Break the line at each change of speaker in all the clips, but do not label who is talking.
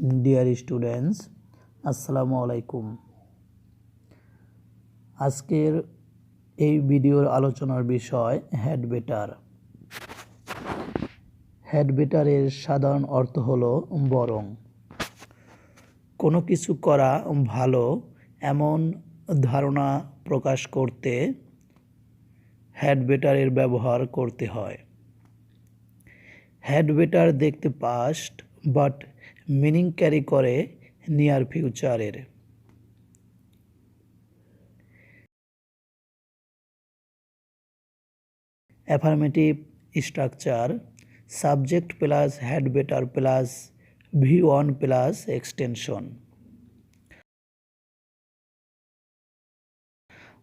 Dear students, আসসালামু আলাইকুম। আজকের এই ভিডিওর আলোচনার বিষয় হ্যাড বেটার। হ্যাড বেটারের সাধারণ অর্থ হলো বরং। কোনো কিছু করা ভালো এমন ধারণা প্রকাশ করতে হ্যাড বেটারের ব্যবহার করতে হয়। হ্যাড বেটার দেখতে পাস্ট বাট মিনিং ক্যারি করে নিয়ার ফিউচারের। Affirmative structure subject plus had better plus V1 plus extension.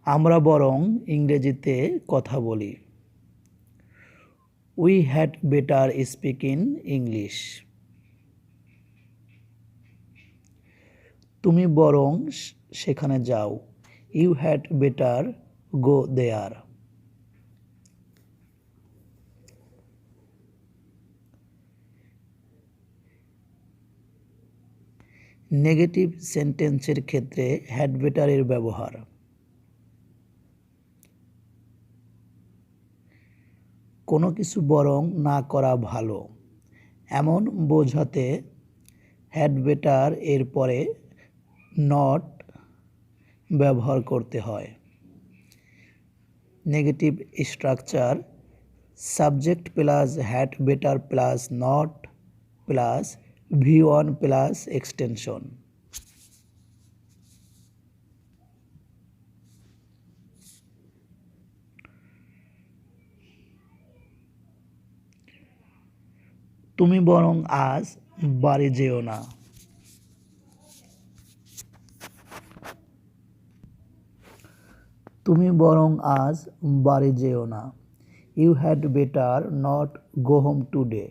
আমরা বরং ইংরেজিতে কথা বলি। We had better speak in English. তুমি বরং সেখানে যাও। You had better go there. Negative সেন্টেন্সের ক্ষেত্রে হ্যাড বেটারের ব্যবহার। কোনো কিছু বরং না করা ভালো এমন বোঝাতে হ্যাড বেটার এর পরে নট ব্যবহার করতে হয়। Negative structure subject plus had better plus not plus V1 plus extension. তুমি বরং আজ বাড়ি যেও না। তুমি বরং আজ বাড়ি যেও না। You had better not go home today.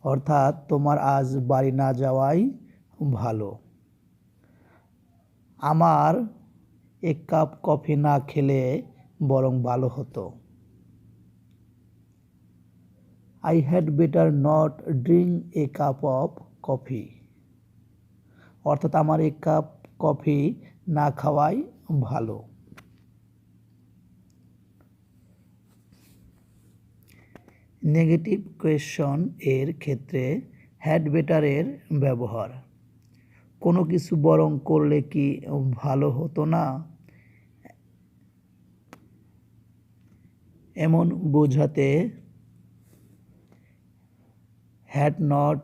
অর্থাৎ তোমার আজ বাড়ি না যাওয়াই ভালো। আমার এক কাপ কফি না খেলে বরং ভালো হতো। I had better not drink a cup of coffee. অর্থাৎ আমার এক কাপ কফি না খাওয়াই ভালো। নেগেটিভ কোয়েশ্চন এর ক্ষেত্রে হ্যাড বেটারের ব্যবহার। কোনো কিছু বরং করলে কি ভালো হতো না এমন বোঝাতে had not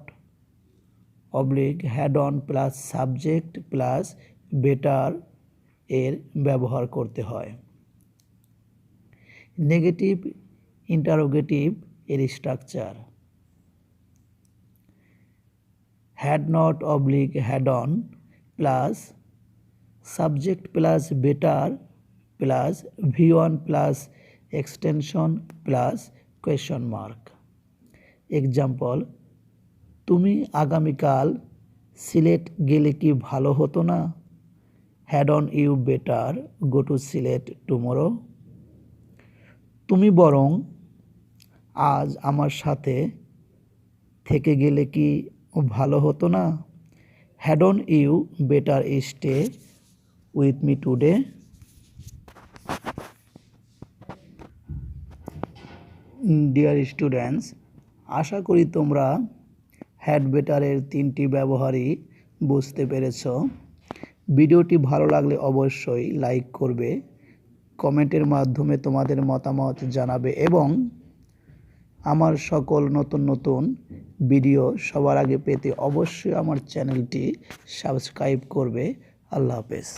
oblique had on plus subject plus better এর ব্যবহার করতে হয়। নেগেটিভ ইন্টারোগেটিভ এর structure had not oblique had on plus subject plus better plus V1 plus extension plus question mark. Example, তুমি আগামীকাল সিলেট গেলে কি ভালো হতো না? Had on you better go to Sylhet tomorrow. তুমি বরং আজ আমার সাথে থেকে গেলে কি ভালো হতো না? Had on you better stay with me today. Dear students, আশা করি তোমরা হ্যাড বেটারের 3টি ব্যবহারই বুঝতে পেরেছ। ভিডিওটি ভালো লাগলে অবশ্যই লাইক করবে, কমেন্টের মাধ্যমে তোমাদের মতামত জানাবে এবং আমার সকল নতুন নতুন ভিডিও সবার আগে পেতে অবশ্যই আমার চ্যানেলটি সাবস্ক্রাইব করবে। আল্লাহ হাফেজ।